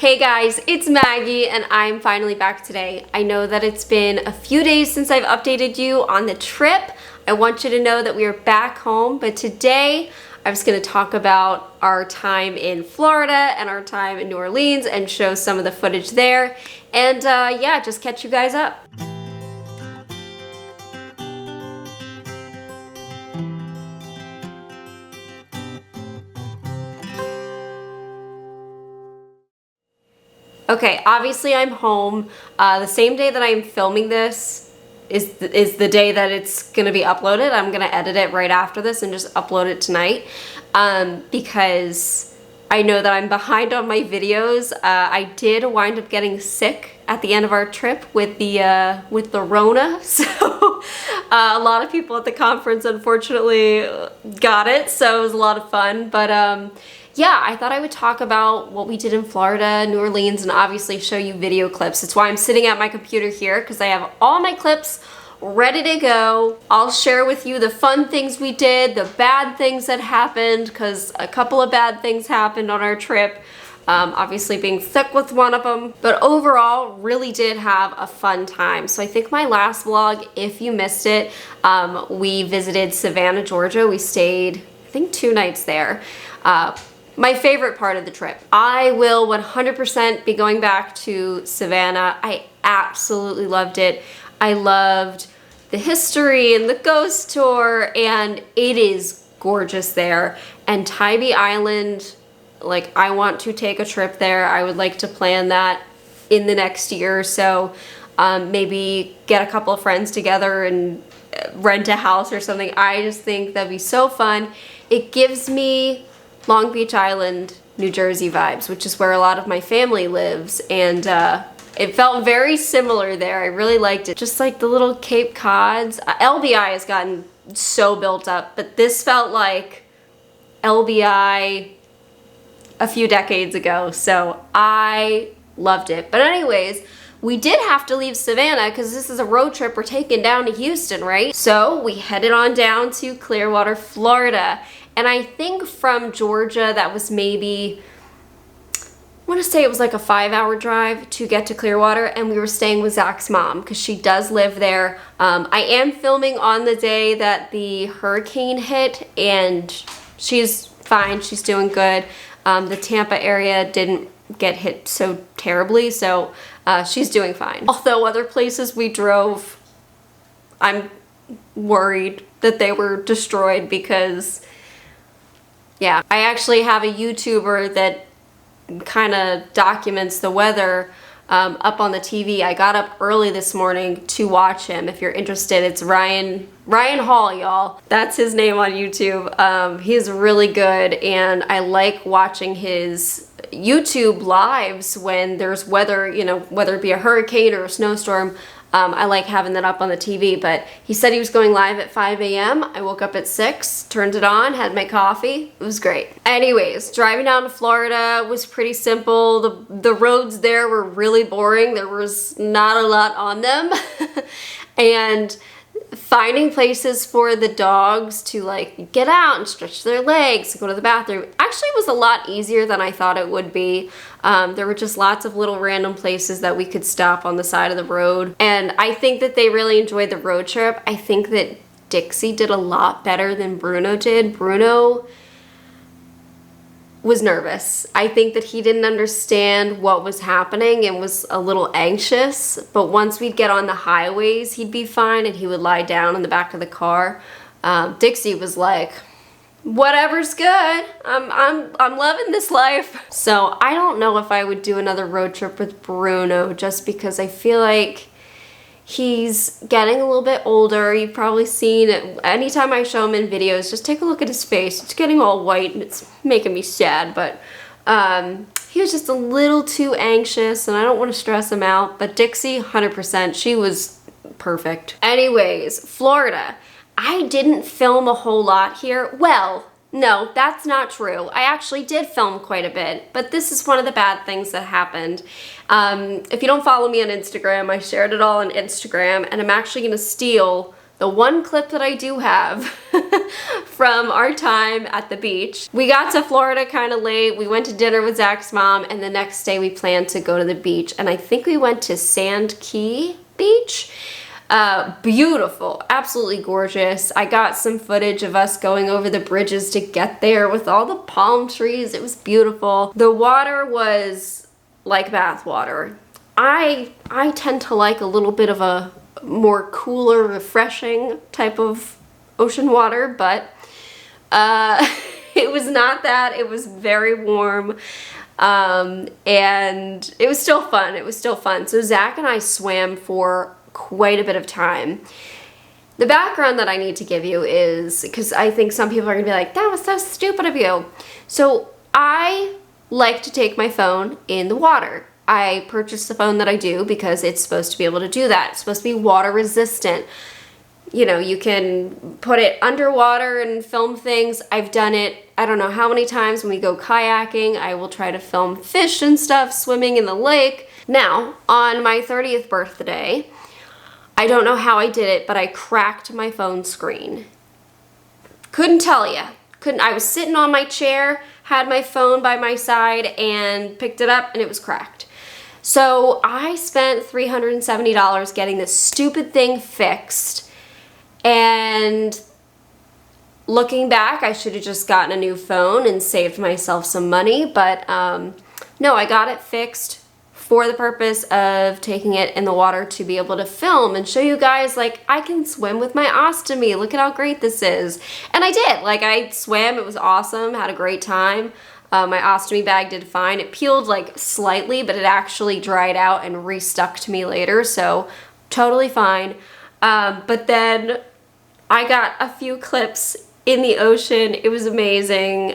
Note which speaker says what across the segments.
Speaker 1: Hey guys, it's Maggie and I'm finally back today. I know that it's been a few days since I've updated you on the trip. I want you to know that we are back home, but today I'm just going to talk about our time in Florida and our time in New Orleans and show some of the footage there. And yeah, just catch you guys up. Okay, obviously I'm home. The same day that I'm filming this is the day that it's gonna be uploaded. I'm gonna edit it right after this and just upload it tonight because I know that I'm behind on my videos. I did wind up getting sick at the end of our trip with the Rona, so a lot of people at the conference unfortunately got it, so it was a lot of fun. But yeah, I thought I would talk about what we did in Florida, New Orleans, and obviously show you video clips. That's why I'm sitting at my computer here, because I have all my clips ready to go. I'll share with you the fun things we did, the bad things that happened, because a couple of bad things happened on our trip. Obviously being sick was one of them, but overall really did have a fun time. So I think my last vlog, if you missed it, we visited Savannah, Georgia. We stayed, I think, 2 nights there. My favorite part of the trip. I will 100% be going back to Savannah. I absolutely loved it. I loved the history and the ghost tour, and it is gorgeous there. And Tybee Island, like, I want to take a trip there. I would like to plan that in the next year or so. Maybe get a couple of friends together and rent a house or something. I just think that'd be so fun. It gives me Long Beach Island, New Jersey vibes, which is where a lot of my family lives, and it felt very similar there. I really liked it. Just like the little Cape Cods. LBI has gotten so built up, but this felt like LBI a few decades ago, so I loved it. But anyways, we did have to leave Savannah because this is a road trip. We're taking down to Houston, right? So we headed on down to Clearwater, Florida. And I think from Georgia, that was maybe, I want to say it was like a 5-hour drive to get to Clearwater, and we were staying with Zach's mom because she does live there. I am filming on the day that the hurricane hit, and she's fine, she's doing good. The Tampa area didn't get hit so terribly, so she's doing fine. Although other places we drove, I'm worried that they were destroyed because, yeah, I actually have a YouTuber that kind of documents the weather up on the TV. I got up early this morning to watch him. If you're interested, it's Ryan Hall, y'all. That's his name on YouTube. He's really good, and I like watching his YouTube lives when there's weather, you know, whether it be a hurricane or a snowstorm. I like having that up on the TV, but he said he was going live at 5 a.m. I woke up at 6, turned it on, had my coffee. It was great. Anyways, driving down to Florida was pretty simple. The roads there were really boring. There was not a lot on them. And finding places for the dogs to like get out and stretch their legs, go to the bathroom, actually was a lot easier than I thought it would be. There were just lots of little random places that we could stop on the side of the road. And I think that they really enjoyed the road trip. I think that Dixie did a lot better than Bruno did. Bruno was nervous. I think that he didn't understand what was happening and was a little anxious, but once we'd get on the highways, he'd be fine and he would lie down in the back of the car. Dixie was like, whatever's good. I'm loving this life. So I don't know if I would do another road trip with Bruno, just because I feel like he's getting a little bit older. You've probably seen it. Anytime I show him in videos, just take a look at his face. It's getting all white and it's making me sad, but he was just a little too anxious and I don't want to stress him out. But Dixie, 100%, she was perfect. Anyways, Florida. I didn't film a whole lot here. Well, no, that's not true. I actually did film quite a bit, but this is one of the bad things that happened. If you don't follow me on Instagram, I shared it all on Instagram, and I'm actually gonna steal the one clip that I do have from our time at the beach. We got to Florida kind of late. We went to dinner with Zach's mom, and the next day we planned to go to the beach. And I think we went to Sand Key Beach. Beautiful, absolutely gorgeous. I got some footage of us going over the bridges to get there with all the palm trees. It was beautiful. The water was like bath water. I tend to like a little bit of a more cooler, refreshing type of ocean water, but it was not that. It was very warm, and it was still fun. It was still fun. So Zach and I swam for quite a bit of time. The background that I need to give you is, because I think some people are gonna be like, that was so stupid of you. So I like to take my phone in the water. I purchased the phone that I do because it's supposed to be able to do that. It's supposed to be water resistant. You know, you can put it underwater and film things. I've done it, I don't know how many times when we go kayaking. I will try to film fish and stuff swimming in the lake. Now, on my 30th birthday, I don't know how I did it, but I cracked my phone screen. Couldn't tell you. I was sitting on my chair, had my phone by my side, and picked it up, and it was cracked. So I spent $370 getting this stupid thing fixed, and looking back, I should have just gotten a new phone and saved myself some money, but no, I got it fixed for the purpose of taking it in the water to be able to film and show you guys, like, I can swim with my ostomy. Look at how great this is. And I did. Like, I swam. It was awesome. Had a great time. My ostomy bag did fine. It peeled like slightly, but it actually dried out and restuck to me later, so totally fine. But then I got a few clips in the ocean. It was amazing.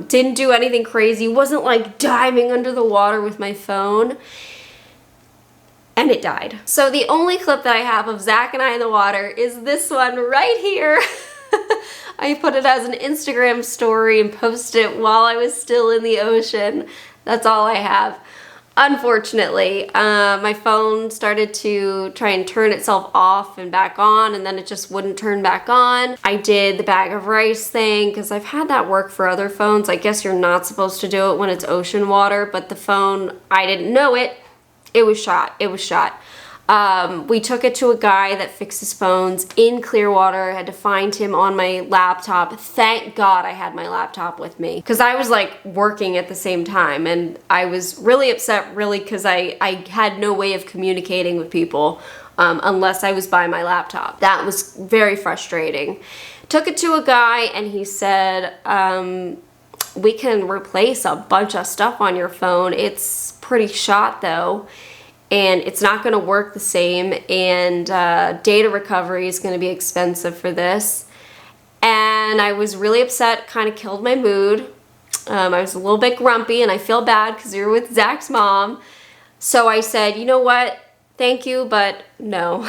Speaker 1: Didn't do anything crazy. Wasn't like diving under the water with my phone. And it died. So the only clip that I have of Zach and I in the water is this one right here. I put it as an Instagram story and posted it while I was still in the ocean. That's all I have. Unfortunately, my phone started to try and turn itself off and back on, and then it just wouldn't turn back on. I did the bag of rice thing because I've had that work for other phones. I guess you're not supposed to do it when it's ocean water, but the phone, I didn't know it. It was shot. It was shot. We took it to a guy that fixes phones in Clearwater. I had to find him on my laptop. Thank God I had my laptop with me, because I was like working at the same time, and I was really upset, really, because I had no way of communicating with people unless I was by my laptop. That was very frustrating. Took it to a guy, and he said, we can replace a bunch of stuff on your phone. It's pretty shot though, and it's not going to work the same, and data recovery is going to be expensive for this. And I was really upset, kind of killed my mood. I was a little bit grumpy, and I feel bad because you were with Zach's mom. So I said, you know what, thank you, but no.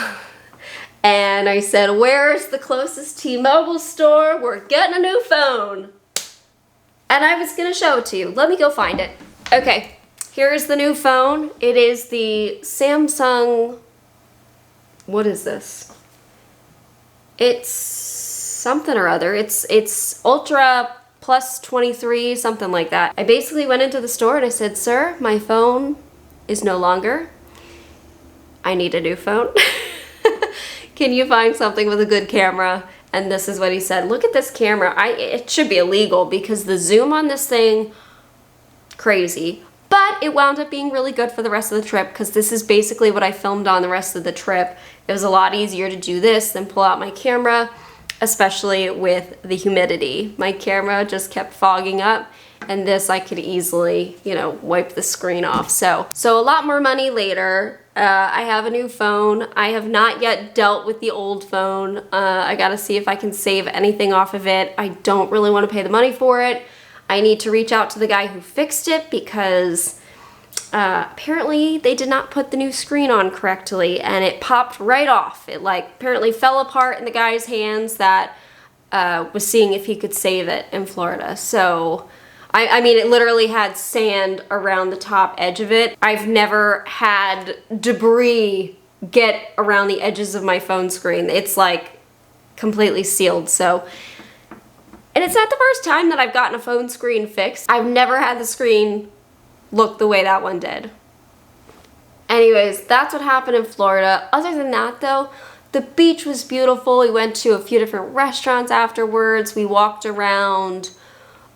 Speaker 1: And I said, where's the closest T-Mobile store? We're getting a new phone. And I was going to show it to you. Let me go find it. Okay. Here is the new phone. It is the Samsung, what is this? It's something or other. It's Ultra Plus 23, something like that. I basically went into the store and I said, sir, my phone is no longer. I need a new phone. Can you find something with a good camera? And this is what he said. Look at this camera. It should be illegal because the zoom on this thing, crazy. But it wound up being really good for the rest of the trip because this is basically what I filmed on the rest of the trip. It was a lot easier to do this than pull out my camera, especially with the humidity. My camera just kept fogging up, and this I could easily, you know, wipe the screen off. So a lot more money later. I have a new phone. I have not yet dealt with the old phone. I gotta see if I can save anything off of it. I don't really want to pay the money for it. I need to reach out to the guy who fixed it because apparently they did not put the new screen on correctly, and it popped right off. It like apparently fell apart in the guy's hands that was seeing if he could save it in Florida. So I mean, it literally had sand around the top edge of it. I've never had debris get around the edges of my phone screen. It's like completely sealed. So, and it's not the first time that I've gotten a phone screen fixed. I've never had the screen look the way that one did. Anyways, that's what happened in Florida. Other than that though, the beach was beautiful. We went to a few different restaurants afterwards. We walked around,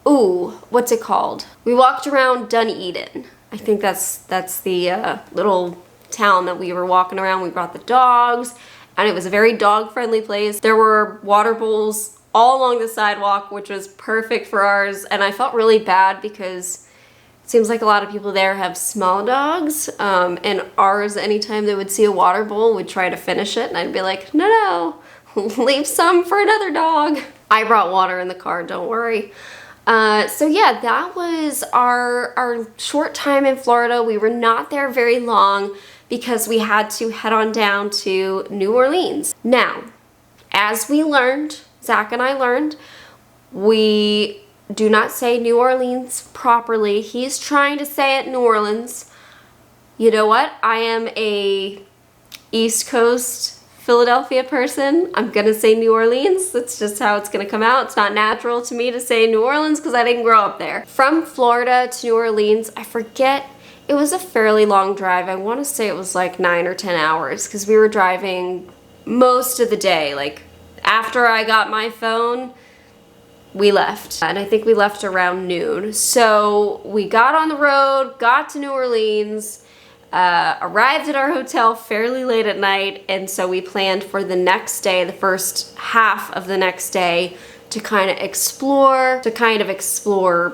Speaker 1: what's it called? We walked around Dunedin. I think that's the little town that we were walking around. We brought the dogs, and it was a very dog-friendly place. There were water bowls all along the sidewalk, which was perfect for ours, and I felt really bad because it seems like a lot of people there have small dogs, and ours, anytime they would see a water bowl, would try to finish it, and I'd be like, no, leave some for another dog. I brought water in the car, don't worry. So yeah, that was our short time in Florida. We were not there very long because we had to head on down to New Orleans. Now, as we learned, Zach and I learned, we do not say New Orleans properly. He's trying to say it New Orleans. You know what? I am a East Coast Philadelphia person. I'm gonna say New Orleans. That's just how it's gonna come out. It's not natural to me to say New Orleans because I didn't grow up there. From Florida to New Orleans, I forget, it was a fairly long drive. I want to say it was like 9 or 10 hours because we were driving most of the day. Like after I got my phone, we left, and I think we left around noon. So we got on the road, got to New Orleans, arrived at our hotel fairly late at night, and so we planned for the next day, the first half of the next day, to kind of explore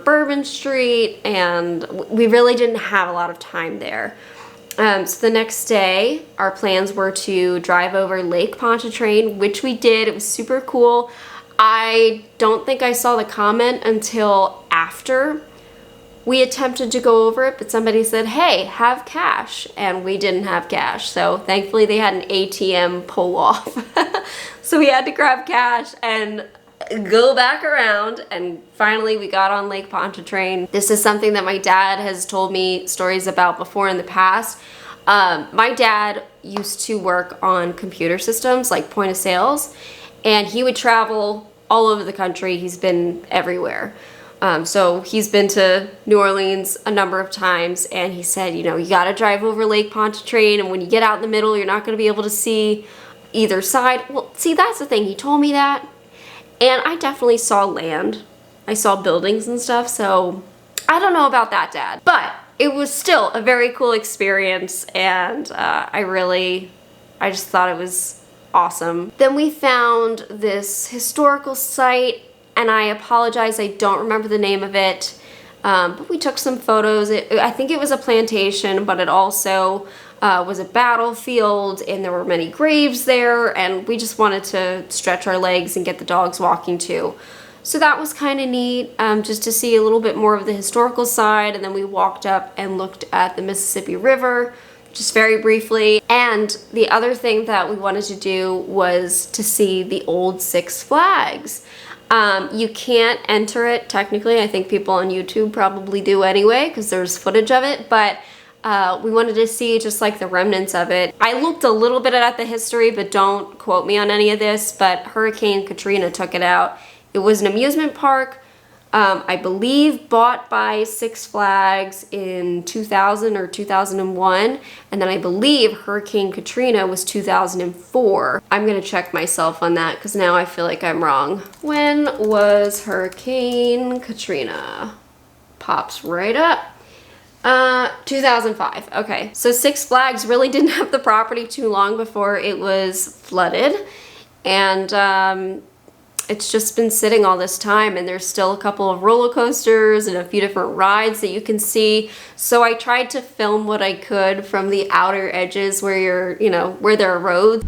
Speaker 1: Bourbon Street, and we really didn't have a lot of time there. So the next day, our plans were to drive over Lake Pontchartrain, which we did. It was super cool. I don't think I saw the comment until after we attempted to go over it, but somebody said, hey, have cash, and we didn't have cash. So thankfully they had an ATM pull off. So we had to grab cash and go back around, and finally we got on Lake Pontchartrain. This is something that my dad has told me stories about before in the past. My dad used to work on computer systems like point of sales, and he would travel all over the country. He's been everywhere. So he's been to New Orleans a number of times, and he said, you know, you gotta drive over Lake Pontchartrain, and when you get out in the middle, you're not gonna be able to see either side. Well, see, that's the thing. He told me that, and I definitely saw land. I saw buildings and stuff, so I don't know about that, Dad. But it was still a very cool experience, and I just thought it was awesome. Then we found this historical site, and I apologize, I don't remember the name of it, but we took some photos. I think it was a plantation, but it also was a battlefield, and there were many graves there, and we just wanted to stretch our legs and get the dogs walking too. So that was kind of neat, just to see a little bit more of the historical side, and then we walked up and looked at the Mississippi River, just very briefly. And the other thing that we wanted to do was to see the old Six Flags. You can't enter it technically. I think people on YouTube probably do anyway because there's footage of it, but we wanted to see just like the remnants of it. I looked a little bit at the history, but don't quote me on any of this, but Hurricane Katrina took it out. It was an amusement park, I believe bought by Six Flags in 2000 or 2001, and then I believe Hurricane Katrina was 2004. I'm gonna check myself on that because now I feel like I'm wrong. When was Hurricane Katrina? Pops right up. 2005. Okay, so Six Flags really didn't have the property too long before it was flooded, and it's just been sitting all this time, and there's still a couple of roller coasters and a few different rides that you can see. So I tried to film what I could from the outer edges where where there are roads.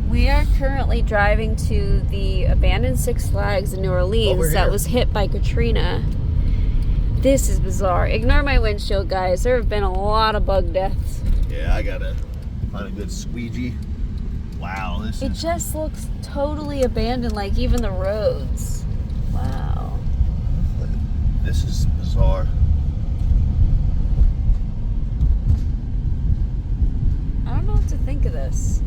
Speaker 1: We are currently driving to the abandoned Six Flags in New Orleans that was hit by Katrina. This is bizarre. Ignore my windshield, guys. There have been a lot of bug deaths.
Speaker 2: Yeah, I gotta find a good squeegee. Wow,
Speaker 1: it just looks totally abandoned, like even the roads. Wow.
Speaker 2: This is bizarre.
Speaker 1: I don't know what to think of this.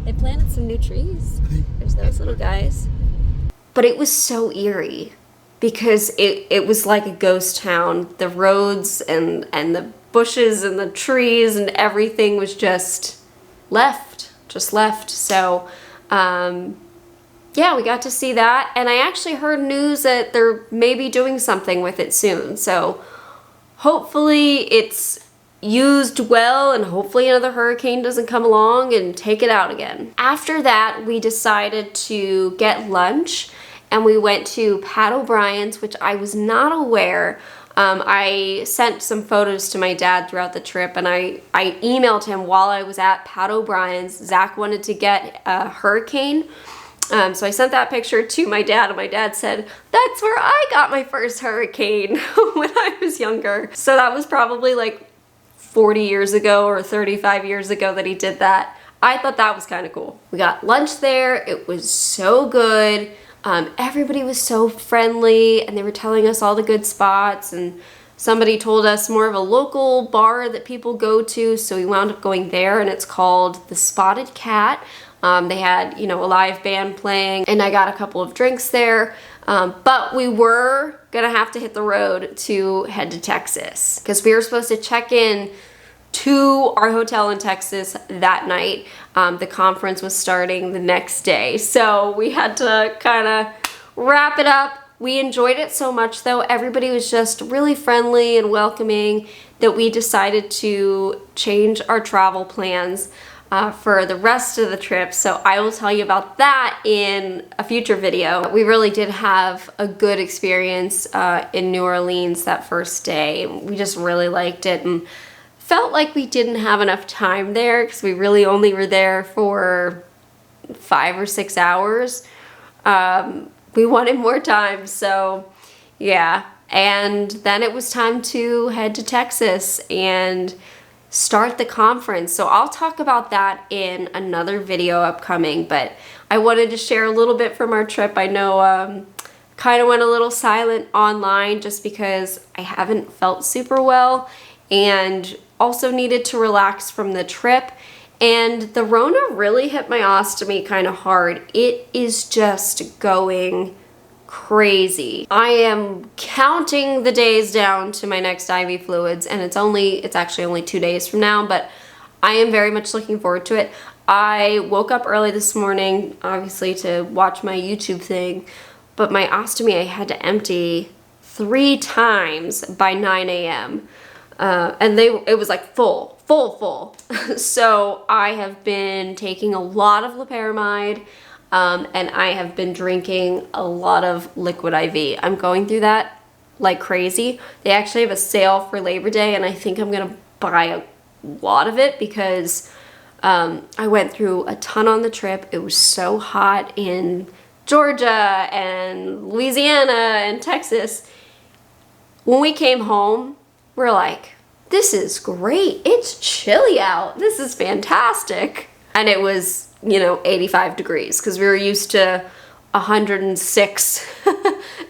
Speaker 1: They planted some new trees. There's those little guys. But it was so eerie because it was like a ghost town. The roads and the bushes and the trees and everything was just left. So, yeah, we got to see that. And I actually heard news that they're maybe doing something with it soon. So hopefully it's used well, and hopefully another hurricane doesn't come along and take it out again. After that, we decided to get lunch, and we went to Pat O'Brien's, which I was not aware. I sent some photos to my dad throughout the trip, and I emailed him while I was at Pat O'Brien's. Zach wanted to get a hurricane, so I sent that picture to my dad, and my dad said, that's where I got my first hurricane when I was younger. So that was probably like 40 years ago or 35 years ago that he did that. I thought that was kind of cool. We got lunch there. It was so good. Everybody was so friendly, and they were telling us all the good spots, and somebody told us more of a local bar that people go to, so we wound up going there, and it's called The Spotted Cat. They had, you know, a live band playing, and I got a couple of drinks there. But we were gonna have to hit the road to head to Texas because we were supposed to check in to our hotel in Texas that night. The conference was starting the next day, so we had to kind of wrap it up. We enjoyed it so much though. Everybody was just really friendly and welcoming that we decided to change our travel plans for the rest of the trip, so I will tell you about that in a future video. We really did have a good experience in New Orleans that first day. We just really liked it and felt like we didn't have enough time there because we really only were there for 5 or 6 hours. We wanted more time, so yeah. And then it was time to head to Texas and start the conference. So I'll talk about that in another video upcoming, but I wanted to share a little bit from our trip. I know kind of went a little silent online just because I haven't felt super well and also needed to relax from the trip. And the Rona really hit my ostomy kind of hard. It is just going crazy. I am counting the days down to my next IV fluids, and it's actually only 2 days from now, but I am very much looking forward to it. I woke up early this morning, obviously to watch my YouTube thing, but my ostomy I had to empty 3 times by 9 a.m. And it was like full. So I have been taking a lot of loperamide, and I have been drinking a lot of liquid IV. I'm going through that like crazy. They actually have a sale for Labor Day, and I think I'm gonna buy a lot of it because I went through a ton on the trip. It was so hot in Georgia and Louisiana and Texas. When we came home, we're like, this is great. It's chilly out. This is fantastic. And it was, you know, 85 degrees because we were used to 106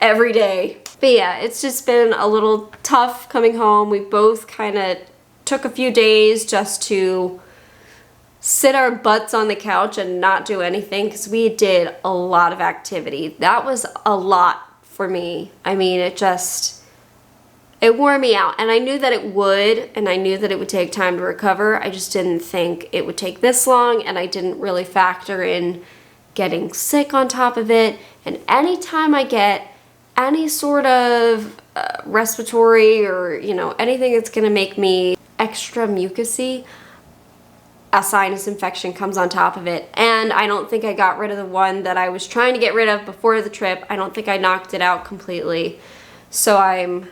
Speaker 1: every day. But yeah, it's just been a little tough coming home. We both kind of took a few days just to sit our butts on the couch and not do anything because we did a lot of activity. That was a lot for me. I mean, it wore me out, and I knew that it would, and I knew that it would take time to recover. I just didn't think it would take this long, and I didn't really factor in getting sick on top of it. And anytime I get any sort of respiratory or, you know, anything that's gonna make me extra mucousy, a sinus infection comes on top of it. And I don't think I got rid of the one that I was trying to get rid of before the trip. I don't think I knocked it out completely. So I'm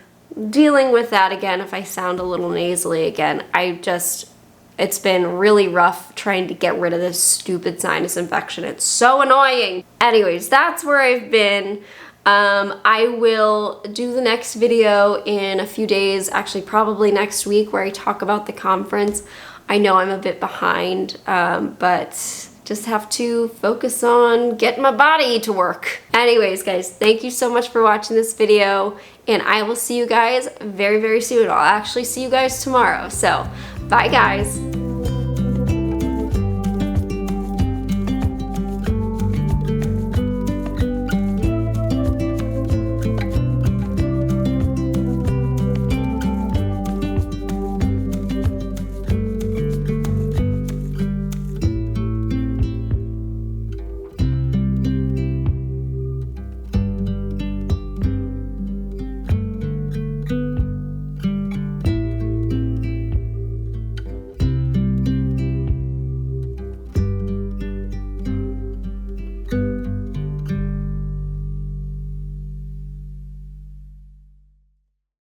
Speaker 1: dealing with that again if I sound a little nasally again. It's been really rough trying to get rid of this stupid sinus infection. It's so annoying. Anyways, that's where I've been. I will do the next video in a few days, actually probably next week, where I talk about the conference. I know I'm a bit behind, but just have to focus on getting my body to work. Anyways, guys, thank you so much for watching this video, and I will see you guys very, very soon. I'll actually see you guys tomorrow. So, bye guys.